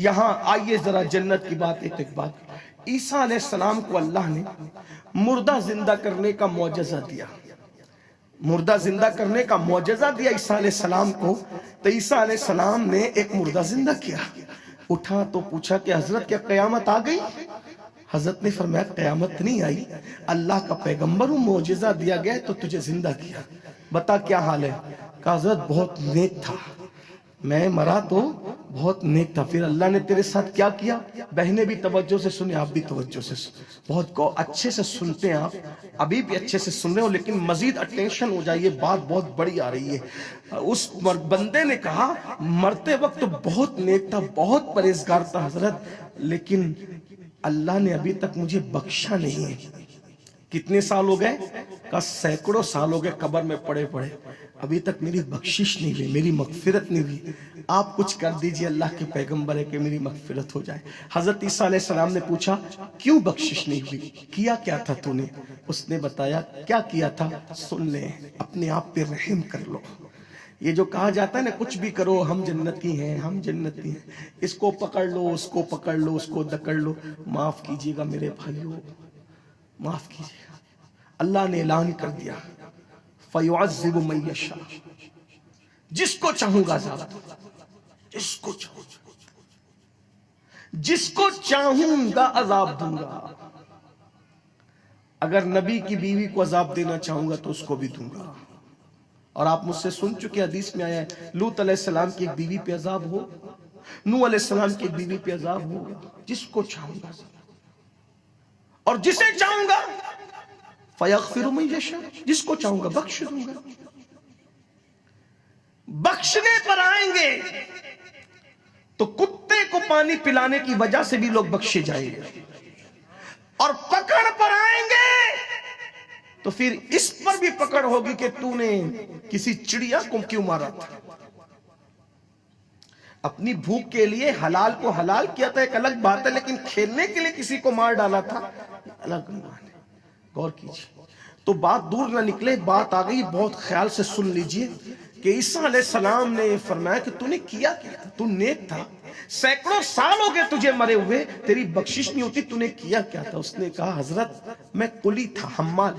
یہاں آئیے ذرا جنت کی بات ایک بات، عیسیٰ علیہ السلام کو اللہ نے مردہ زندہ کرنے کا معجزہ دیا، مردہ زندہ کرنے کا معجزہ دیا عیسیٰ علیہ السلام کو. تو عیسیٰ علیہ السلام نے ایک مردہ زندہ کیا. اٹھا تو پوچھا کہ حضرت کیا قیامت آ گئی؟ حضرت نے فرمایا قیامت نہیں آئی، اللہ کا پیغمبر ہوں، معجزہ دیا گیا تو تجھے زندہ کیا. بتا کیا حال ہے؟ کہا حضرت بہت نیک تھا، میں مرا تو بہت نیک تھا. پھر اللہ نے تیرے ساتھ کیا کیا؟ بہنیں بھی توجہ سے سنیں، آپ بھی توجہ سے بہت اچھے سے سنتے ہیں، آپ ابھی بھی اچھے سے سن رہے ہو لیکن مزید اٹینشن ہو جائیے، بات بہت بڑی آ رہی ہے. اس بندے نے کہا مرتے وقت تو بہت نیک تھا، بہت پرہیزگار تھا حضرت، لیکن اللہ نے ابھی تک مجھے بخشا نہیں ہے. کتنے سال ہو گئے؟ کہا سینکڑوں سال ہو گئے قبر میں پڑے پڑے، ابھی تک میری بخشش نہیں ہوئی، میری مغفرت نہیں ہوئی. آپ کچھ کر دیجئے، اللہ کے پیغمبر ہے کہ میری مغفرت ہو جائے. حضرت عیسیٰ علیہ السلام نے پوچھا کیوں بخشش نہیں ہوئی؟ کیا کیا تھا تو نے؟ اس نے بتایا کیا کیا تھا، سن لیں، اپنے آپ پہ رحم کر لو. یہ جو کہا جاتا ہے نا کچھ بھی کرو ہم جنتی ہیں، ہم جنتی ہیں، اس کو پکڑ لو، اس کو پکڑ لو، اس کو دکڑ لو. معاف کیجئے گا میرے بھائیوں، معاف کیجئے گا. اللہ نے اعلان کر دیا فَيُعَذِّبُ مَن يَشَاءُ، جس کو چاہوں گا عذاب دوں گا، جس کو چاہوں گا، جس کو چاہوں گا عذاب دوں گا. اگر نبی کی بیوی کو عذاب دینا چاہوں گا تو اس کو بھی دوں گا. اور آپ مجھ سے سن چکے، حدیث میں آیا ہے لوط علیہ السلام کی ایک بیوی پہ عذاب ہو، نوح علیہ السلام کی ایک بیوی پہ عذاب ہو. جس کو چاہوں گا اور جسے چاہوں گا فَيَغْفِرُ مَن يَشَاءُ، جس کو چاہوں گا بخش دوں گا. بخشنے پر آئیں گے تو کتے کو پانی پلانے کی وجہ سے بھی لوگ بخشے جائیں گے، اور پکڑ پر آئیں گے تو پھر اس پر بھی پکڑ ہوگی کہ تو نے کسی چڑیا کو کیوں مارا تھا. اپنی بھوک کے لیے حلال کو حلال کیا تھا ایک الگ بات ہے، لیکن کھیلنے کے لیے کسی کو مار ڈالا تھا الگ بات ہے. غور کیجئے تو بات دور نہ نکلے، بات آ گئی، بہت خیال سے سن لیجئے کہ عیسیٰ علیہ السلام نے فرمایا کہ تو نے کیا کیا تھا، تو نیک تھا، سینکڑوں سال ہو گئے تجھے مرے ہوئے، تیری بخشش نہیں ہوتی، تو نے کیا کیا تھا؟ اس نے کہا حضرت میں کلی تھا، حمال،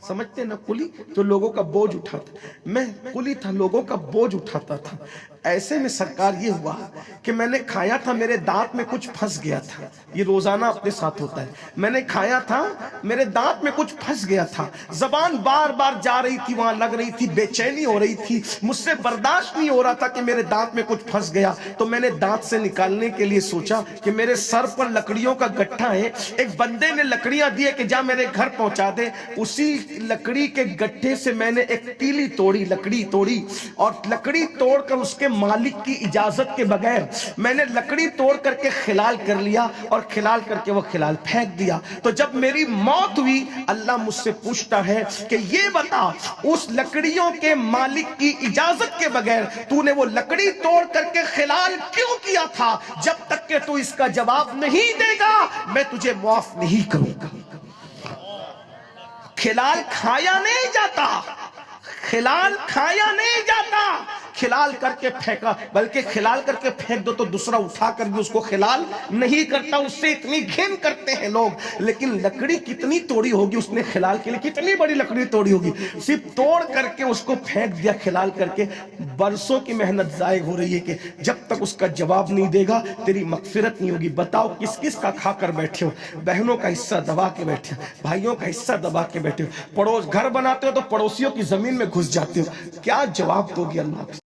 سمجھتے نا کلی تو لوگوں کا بوجھ اٹھاتا، میں کلی تھا، لوگوں کا بوجھ اٹھاتا تھا. ایسے میں سرکار یہ ہوا کہ میں نے کھایا تھا، میرے دانت میں کچھ پھنس گیا تھا. یہ روزانہ اپنے ساتھ ہوتا ہے. میں نے کھایا تھا، میرے دانت میں کچھ پھنس گیا تھا، زبان بار بار جا رہی تھی، وہاں لگ رہی تھی، بے چینی ہو رہی تھی، مجھ سے برداشت نہیں ہو رہا تھا کہ میرے دانت میں کچھ پھنس گیا. تو میں نے دانت سے نکالنے کے لیے سوچا کہ میرے سر پر لکڑیوں کا گٹھا ہے، ایک بندے نے لکڑیاں دیے کہ جا میرے گھر پہنچا دے. اسی لکڑی کے گٹھے سے میں نے ایک تیلی توڑی، لکڑی توڑی، اور لکڑی توڑ کر اس کے مالک کی اجازت کے بغیر میں نے لکڑی توڑ کر کے خلال کر لیا، اور خلال کر کے وہ خلال پھینک دیا. تو جب میری موت ہوئی اللہ مجھ سے پوچھتا ہے کہ یہ بتا اس لکڑیوں کے مالک کی اجازت کے بغیر تو نے وہ لکڑی توڑ کر کے خلال کیوں کیا تھا؟ جب تک کہ تو اس کا جواب نہیں دے گا میں تجھے معاف نہیں کروں گا. خلال کھایا نہیں جاتا، خلال کھایا نہیں جاتا، خلال کر کے پھینکا، بلکہ خلال کر کے پھینک دو تو دوسرا اٹھا کر بھی اس کو خلال نہیں کرتا. اس سے اتنی گھن کرتے ہیں لوگ. لیکن لکڑی کتنی توڑی ہوگی اس نے خلال کے لیے، کتنی بڑی لکڑی توڑی ہوگی، صرف توڑ کر کے اس کو پھینک دیا خلال کر کے. برسوں کی محنت ضائع ہو رہی ہے کہ جب تک اس کا جواب نہیں دے گا تیری مغفرت نہیں ہوگی. بتاؤ کس کس کا کھا کر بیٹھے ہو؟ بہنوں کا حصہ دبا کے بیٹھے ہو، بھائیوں کا حصہ دبا کے بیٹھے ہو، پڑوس گھر بناتے ہو تو پڑوسیوں کی زمین میں گھس جاتے ہو. کیا جواب دو گی اللہ؟